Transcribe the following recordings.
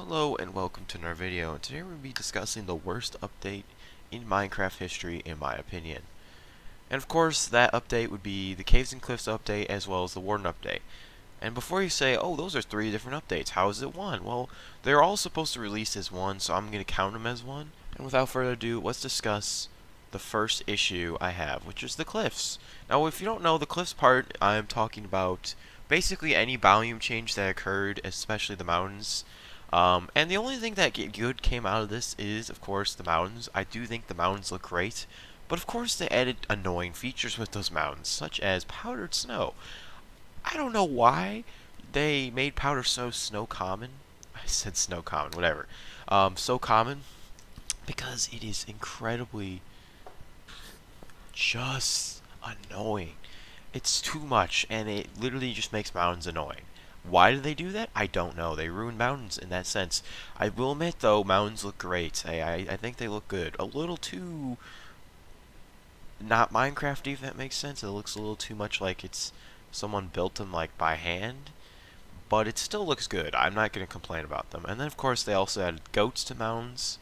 Hello and welcome to another video, and today we're going to be discussing the worst update in Minecraft history in my opinion. And of course that update would be the Caves and Cliffs update as well as the Warden update. And before you say, oh, those are three different updates, how is it one? Well, they're all supposed to release as one, so I'm going to count them as one. And without further ado, let's discuss the first issue I have, which is the Cliffs. Now if you don't know, the Cliffs part, I'm talking about basically any volume change that occurred, especially the mountains. And the only thing that good came out of this is, of course, the mountains. I do think the mountains look great, but of course they added annoying features with those mountains, such as powdered snow. I don't know why they made powdered snow common. I said snow common, whatever. So common because it is incredibly just annoying. It's too much, and it literally just makes mountains annoying. Why did they do that? I don't know. They ruined mountains in that sense. I will admit, though, mountains look great. I think they look good. A little too not Minecraft, if that makes sense. It looks a little too much like it's someone built them like by hand, but it still looks good. I'm not going to complain about them. And then, of course, they also added goats to mountains,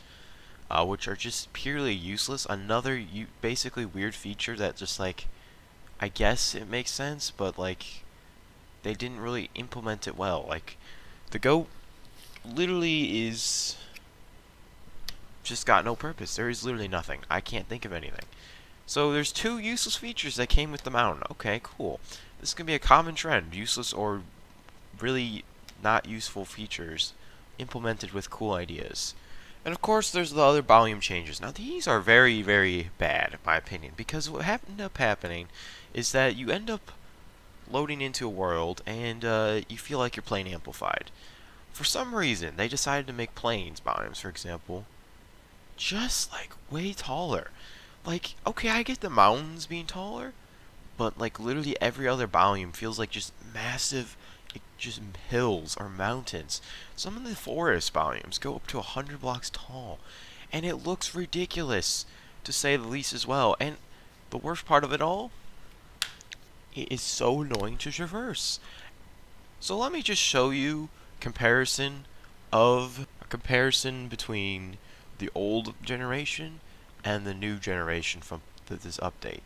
which are just purely useless. Another basically weird feature that just like I guess it makes sense, but like they didn't really implement it well. Like the goat literally is just got no purpose. There is literally nothing. I can't think of anything. So there's two useless features that came with the mountain. Okay, cool. This can be a common trend. Useless or really not useful features implemented with cool ideas. And of course there's the other volume changes. Now these are very, very bad in my opinion, because what ended up happening is that you end up loading into a world and you feel like you're playing Amplified. For some reason, they decided to make plains volumes, for example, just like way taller. Like, okay, I get the mountains being taller, but like literally every other volume feels like just massive, just hills or mountains. Some of the forest volumes go up to 100 blocks tall, and it looks ridiculous, to say the least as well. And the worst part of it all, it is so annoying to traverse. So let me just show you a comparison between the old generation and the new generation from this update.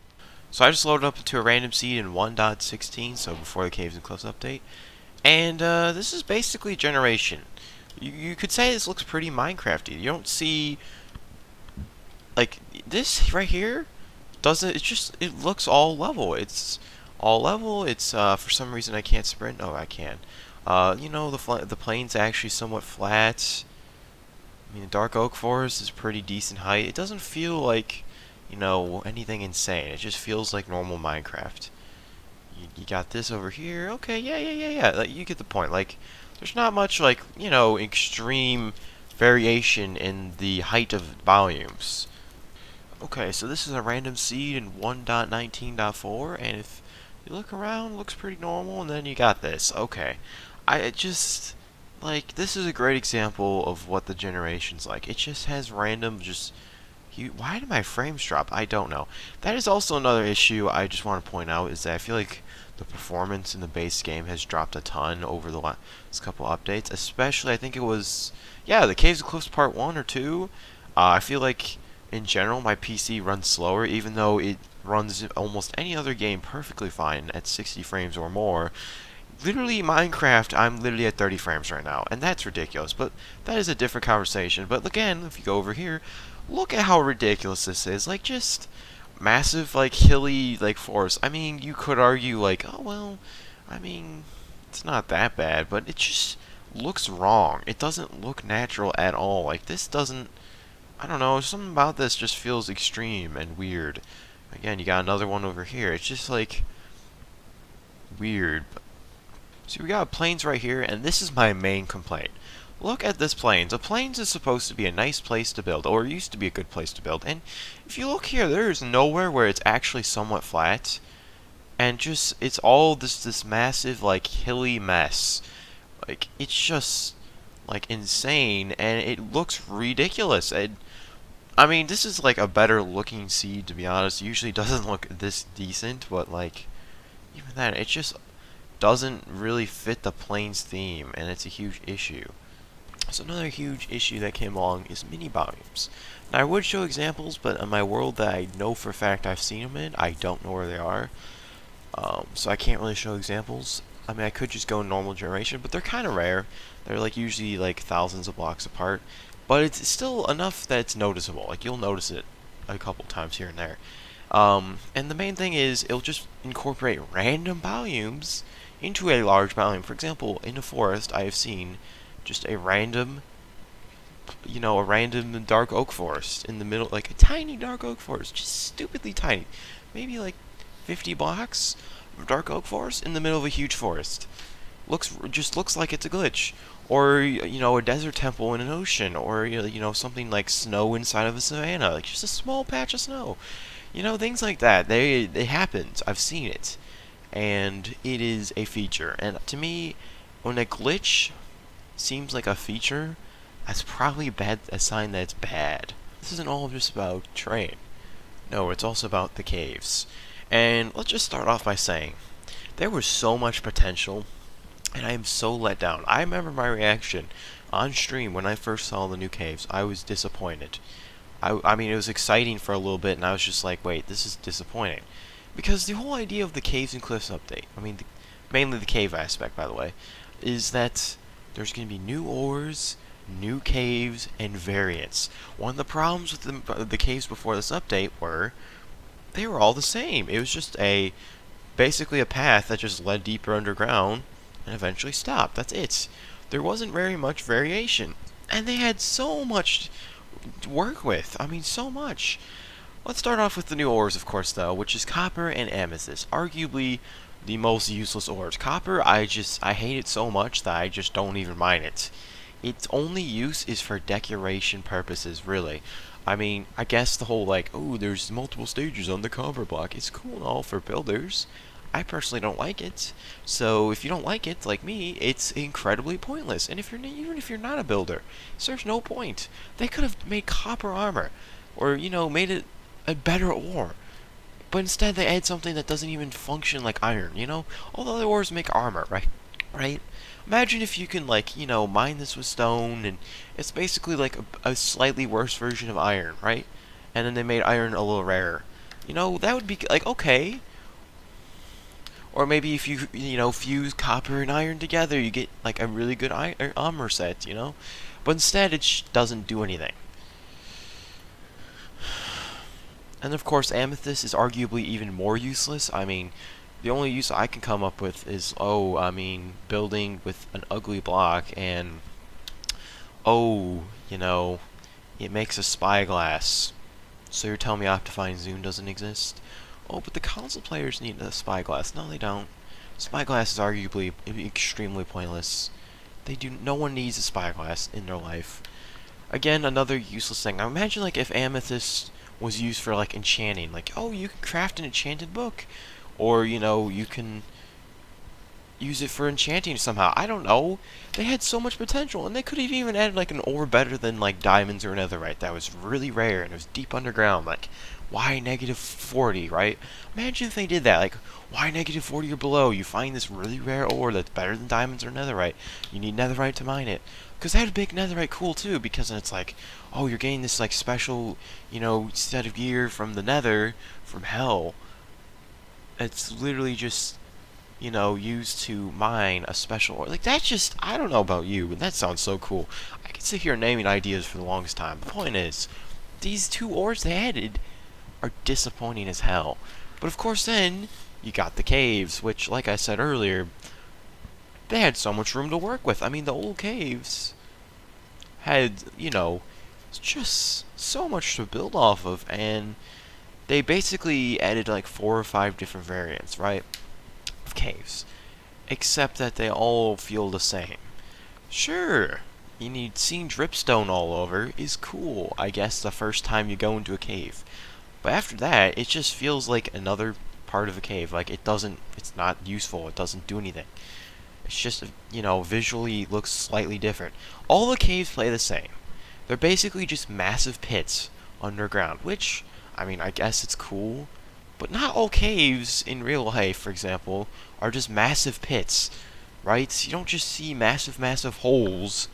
So I just loaded up into a random seed in 1.16, so before the Caves and Cliffs update. And this is basically generation. You could say this looks pretty Minecrafty. You don't see like this right here doesn't it looks all level. It's all level. It's for some reason I can't sprint. Oh, I can. You know, the plain's actually somewhat flat. I mean, the dark oak forest is pretty decent height. It doesn't feel like, you know, anything insane. It just feels like normal Minecraft. You got this over here. Okay, yeah. Like, you get the point. Like, there's not much, like, you know, extreme variation in the height of volumes. Okay, so this is a random seed in 1.19.4, and if you look around, it looks pretty normal, and then you got this. Okay. Like, this is a great example of what the generation's like. It just has random, why did my frames drop? I don't know. That is also another issue I just want to point out, is that I feel like the performance in the base game has dropped a ton over the last couple updates. Especially, I think it was, yeah, the Caves and Cliffs Part 1 or 2. I feel like, in general, my PC runs slower, even though it runs almost any other game perfectly fine at 60 frames or more. Literally, Minecraft, I'm literally at 30 frames right now, and that's ridiculous, but that is a different conversation. But again, if you go over here, look at how ridiculous this is. Like, just massive, like, hilly, like, forest. I mean, you could argue, like, oh, well, I mean, it's not that bad, but it just looks wrong. It doesn't look natural at all. Like, this doesn't, I don't know, something about this just feels extreme and weird. Again, you got another one over here. It's just, like, weird. So we got plains right here, and this is my main complaint. Look at this plains. A plains is supposed to be a nice place to build, or it used to be a good place to build. And if you look here, there is nowhere where it's actually somewhat flat, and just it's all this massive like hilly mess. Like it's just like insane, and it looks ridiculous. I mean, this is like a better looking seed, to be honest. It usually doesn't look this decent, but like even then, it just doesn't really fit the plains theme, and it's a huge issue. So another huge issue that came along is mini volumes. Now I would show examples, but in my world that I know for a fact I've seen them in, I don't know where they are. So I can't really show examples. I mean, I could just go in normal generation, but they're kind of rare. They're like usually like thousands of blocks apart, but it's still enough that it's noticeable. Like you'll notice it a couple times here and there. And the main thing is it'll just incorporate random volumes into a large volume. For example, in a forest, I have seen just a random, a random dark oak forest in the middle, like a tiny dark oak forest, just stupidly tiny, maybe like 50 blocks of dark oak forest in the middle of a huge forest. Looks like it's a glitch, or a desert temple in an ocean, or something like snow inside of a savanna, like just a small patch of snow. Things like that. It happens. I've seen it, and it is a feature. And to me, when a glitch seems like a feature, that's probably a sign that it's bad. This isn't all just about terrain. No, it's also about the caves. And let's just start off by saying there was so much potential, and I am so let down. I remember my reaction on stream when I first saw the new caves. I was disappointed. I mean, it was exciting for a little bit, and I was just like, wait, this is disappointing. Because the whole idea of the Caves and Cliffs update, I mean, mainly the cave aspect, by the way, is that there's going to be new ores, new caves, and variants. One of the problems with the caves before this update were they were all the same. It was just basically a path that just led deeper underground and eventually stopped. That's it. There wasn't very much variation. And they had so much to work with. I mean, so much. Let's start off with the new ores, of course, though, which is copper and amethyst. Arguably the most useless ores. Copper, I hate it so much that I just don't even mind it. Its only use is for decoration purposes, really. I mean, I guess the whole like, oh, there's multiple stages on the copper block. It's cool and all for builders. I personally don't like it. So if you don't like it, like me, it's incredibly pointless. And even if you're not a builder, there's no point. They could have made copper armor, or made it a better ore. But instead, they add something that doesn't even function like iron. All the other ores make armor, right? Right? Imagine if you can mine this with stone, and it's basically like a slightly worse version of iron, right? And then they made iron a little rarer. That would be like okay. Or maybe if you fuse copper and iron together, you get like a really good armor set, But instead, it doesn't do anything. And of course, amethyst is arguably even more useless. I mean, the only use I can come up with is, building with an ugly block, and, it makes a spyglass. So you're telling me Optifine Zoom doesn't exist? Oh, but the console players need a spyglass. No, they don't. Spyglass is arguably extremely pointless. No one needs a spyglass in their life. Again, another useless thing. Now imagine if amethyst was used for enchanting. You can craft an enchanted book. Or, you can use it for enchanting somehow. I don't know. They had so much potential, and they could have even added an ore better than diamonds or netherite that was really rare and it was deep underground. Y negative 40, right? Imagine if they did that. Y negative 40 or below, you find this really rare ore that's better than diamonds or netherite. You need netherite to mine it. Because that'd make netherite cool too, because then it's oh, you're getting this special, set of gear from the nether, from hell. It's literally just, used to mine a special ore. That's just, I don't know about you, but that sounds so cool. I could sit here naming ideas for the longest time. The point is, these two ores they added are disappointing as hell. But of course then, you got the caves, which, like I said earlier, they had so much room to work with. I mean, the old caves had, just so much to build off of, and they basically added 4 or 5 different variants, right, of caves. Except that they all feel the same. Sure, seeing dripstone all over is cool, I guess, the first time you go into a cave. But after that, it just feels like another part of a cave. It's not useful, it doesn't do anything. It's just, visually looks slightly different. All the caves play the same. They're basically just massive pits underground, which, I mean, I guess it's cool. But not all caves in real life, for example, are just massive pits, right? You don't just see massive holes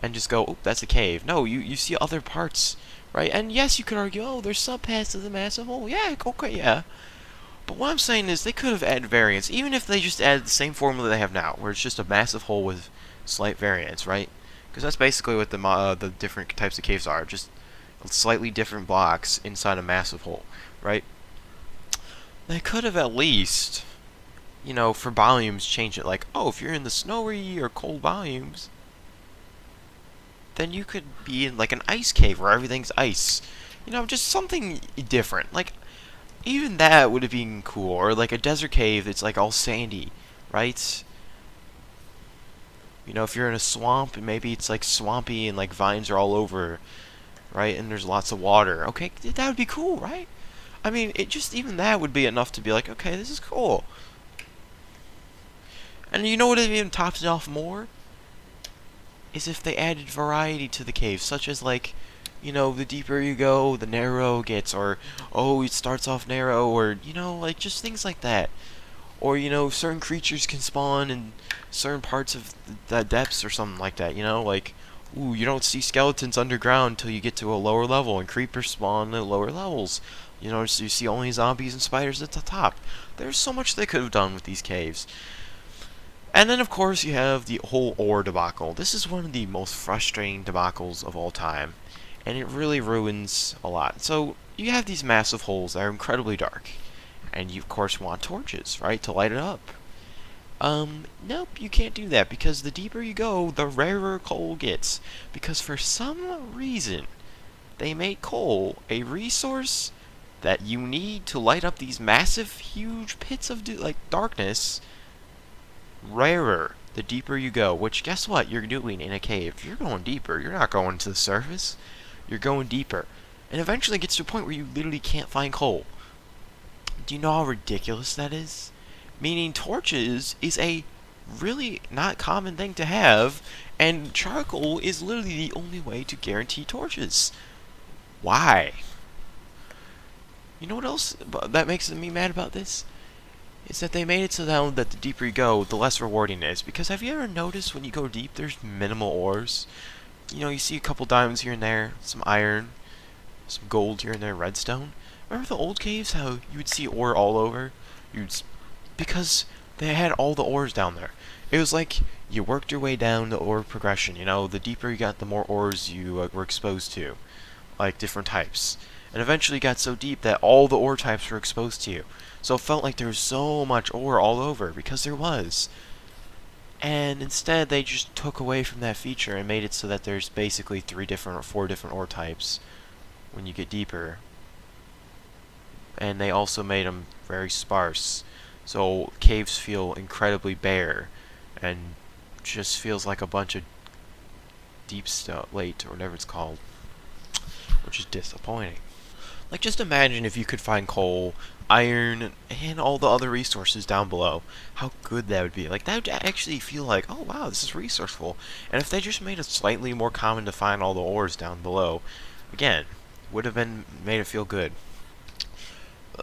and just go, oh, that's a cave. No, you see other parts, right? And yes, you could argue, oh, there's subpaths of the massive hole. Yeah, okay, yeah. But what I'm saying is they could have added variants, even if they just added the same formula they have now, where it's just a massive hole with slight variants, right? Because that's basically what the different types of caves are, just slightly different blocks inside a massive hole, right? They could have at least, for volumes, change it like, oh, if you're in the snowy or cold volumes, then you could be in like an ice cave where everything's ice. Just something different. Like, even that would have been cool. Or like a desert cave that's like all sandy, right? If you're in a swamp, and maybe it's like swampy and like vines are all over, right? And there's lots of water. Okay, that would be cool, right? I mean, even that would be enough to be like, okay, this is cool. And you know what even tops it off more? Is if they added variety to the cave, such as like, the deeper you go, the narrow gets, or oh, it starts off narrow, or like just things like that. Or certain creatures can spawn in certain parts of the depths or something like that. Like, ooh, you don't see skeletons underground until you get to a lower level, and creepers spawn at lower levels. So you see only zombies and spiders at the top. There's so much they could have done with these caves. And then, of course, you have the whole ore debacle. This is one of the most frustrating debacles of all time, and it really ruins a lot. So, you have these massive holes that are incredibly dark, and you, of course, want torches, right, to light it up. Nope, you can't do that, because the deeper you go, the rarer coal gets. Because for some reason, they made coal a resource that you need to light up these massive, huge pits of, darkness rarer the deeper you go, which guess what you're doing in a cave? You're going deeper. You're not going to the surface. You're going deeper. And eventually it gets to a point where you literally can't find coal. Do you know how ridiculous that is? Meaning torches is a really not common thing to have, and charcoal is literally the only way to guarantee torches. Why? You know what else that makes me mad about this? Is that they made it so that the deeper you go, the less rewarding it is. Because have you ever noticed when you go deep, there's minimal ores? You see a couple diamonds here and there, some iron, some gold here and there, redstone. Remember the old caves, how you would see ore all over? Because they had all the ores down there. It was like you worked your way down the ore progression. The deeper you got, the more ores you were exposed to, like different types. And eventually got so deep that all the ore types were exposed to you. So it felt like there was so much ore all over, because there was. And instead, they just took away from that feature and made it so that there's basically 3 different or 4 different ore types when you get deeper. And they also made them very sparse. So caves feel incredibly bare and just feels like a bunch of deep slate or whatever it's called, which is disappointing. Like, just imagine if you could find coal, iron, and all the other resources down below. How good that would be. Like, that would actually feel like, oh wow, this is resourceful. And if they just made it slightly more common to find all the ores down below, again, would have made it feel good.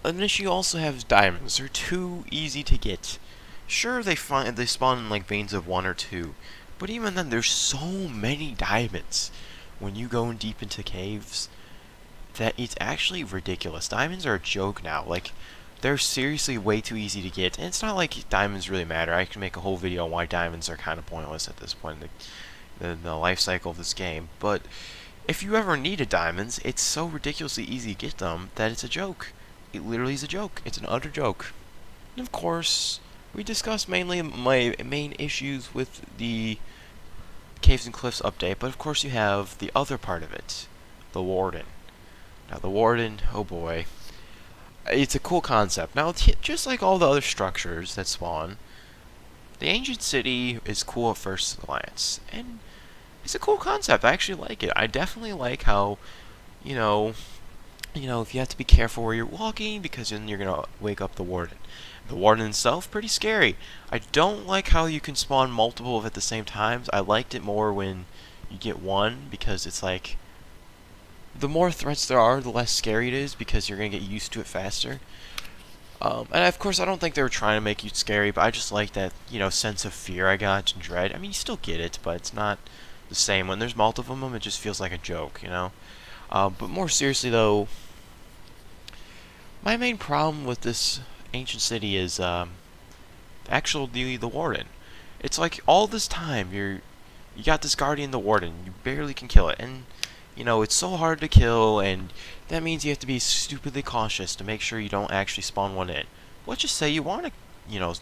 An issue you also have is diamonds. They're too easy to get. Sure, they spawn in like veins of 1 or 2, but even then, there's so many diamonds when you go in deep into caves that it's actually ridiculous. Diamonds are a joke now. Like, they're seriously way too easy to get. And it's not like diamonds really matter. I can make a whole video on why diamonds are kind of pointless at this point in the life cycle of this game. But if you ever needed diamonds, it's so ridiculously easy to get them that it's a joke. It literally is a joke. It's an utter joke. And of course, we discussed mainly my main issues with the Caves and Cliffs update. But of course you have the other part of it. The Warden. Now, the Warden, oh boy. It's a cool concept. Now, just like all the other structures that spawn, the Ancient City is cool at first glance. And it's a cool concept. I actually like it. I definitely like how, if you have to be careful where you're walking, because then you're going to wake up the Warden. The Warden himself, pretty scary. I don't like how you can spawn multiple at the same times. I liked it more when you get one, because it's like, the more threats there are, the less scary it is, because you're going to get used to it faster. And of course, I don't think they were trying to make you scary, but I just like that, sense of fear I got and dread. I mean, you still get it, but it's not the same. When there's multiple of them, it just feels like a joke, you know? But more seriously, though, my main problem with this ancient city is the warden. It's like all this time you got this guardian, the warden. You barely can kill it, and you know it's so hard to kill, and that means you have to be stupidly cautious to make sure you don't actually spawn one in. Let's just say you want to,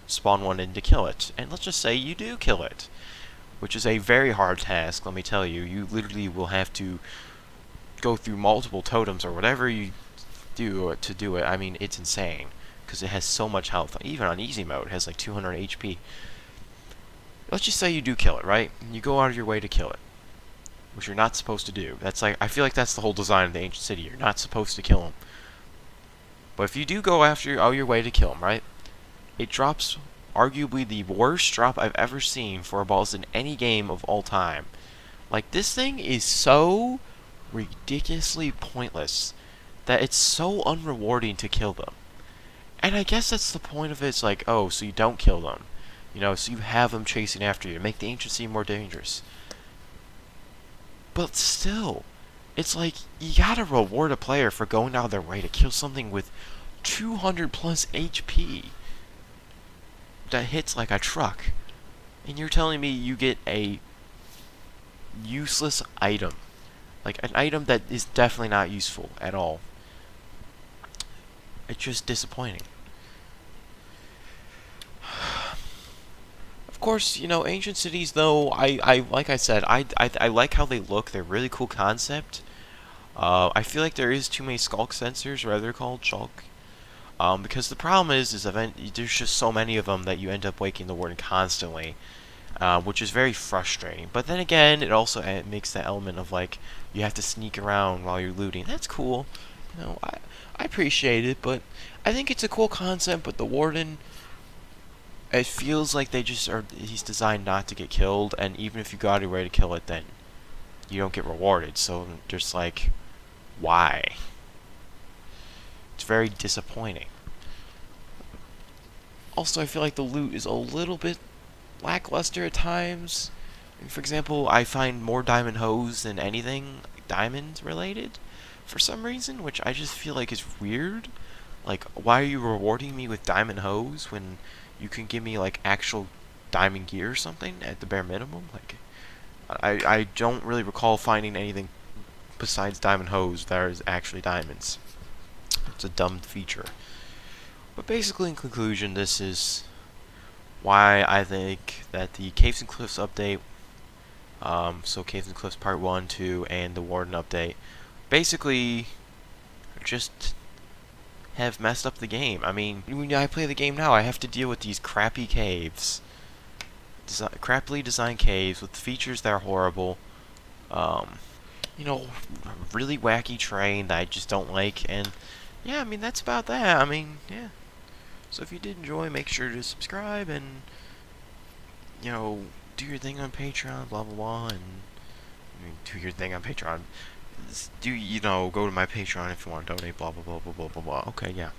spawn one in to kill it, and let's just say you do kill it, which is a very hard task. Let me tell you, you literally will have to go through multiple totems or whatever you do to do it. I mean, it's insane because it has so much health. Even on easy mode, it has like 200 HP. Let's just say you do kill it, right? You go out of your way to kill it, which you're not supposed to do. That's like, I feel like that's the whole design of the ancient city. You're not supposed to kill them. But if you do go after out your way to kill them, right? It drops arguably the worst drop I've ever seen for balls in any game of all time. Like, this thing is so ridiculously pointless that it's so unrewarding to kill them. And I guess that's the point of it. It's like, oh, so you don't kill them. So you have them chasing after you to make the ancient city more dangerous. But still, it's like, you gotta reward a player for going out of their way to kill something with 200 plus HP that hits like a truck. And you're telling me you get a useless item. Like, an item that is definitely not useful at all. It's just disappointing. Of course, ancient cities, though, I like I said, I like how they look. They're a really cool concept. I feel like there is too many skulk sensors, or whatever they're called, shulk. Because the problem is there's just so many of them that you end up waking the warden constantly, which is very frustrating. But then again, it also makes the element of, like, you have to sneak around while you're looting. That's cool. I appreciate it, but I think it's a cool concept, but the warden, it feels like he's designed not to get killed, and even if you got your way to kill it, then you don't get rewarded. So just like, why? It's very disappointing. Also, I feel like the loot is a little bit lackluster at times. For example, I find more diamond hose than anything diamond related for some reason, which I just feel like is weird. Like, why are you rewarding me with diamond hose when you can give me, like, actual diamond gear or something at the bare minimum? Like, I don't really recall finding anything besides diamond hose that is actually diamonds. It's a dumb feature. But basically, in conclusion, this is why I think that the Caves and Cliffs update, so Caves and Cliffs Part 1, 2, and the Warden update, basically just have messed up the game. I mean, when I play the game now, I have to deal with these crappy caves. Crappily designed caves with features that are horrible. Really wacky terrain that I just don't like. And, yeah, I mean, that's about that. I mean, yeah. So if you did enjoy, make sure to subscribe and, do your thing on Patreon, blah, blah, blah, and do your thing on Patreon. Go to my Patreon if you want to donate, blah, blah, blah, blah, blah, blah, blah. Okay, yeah.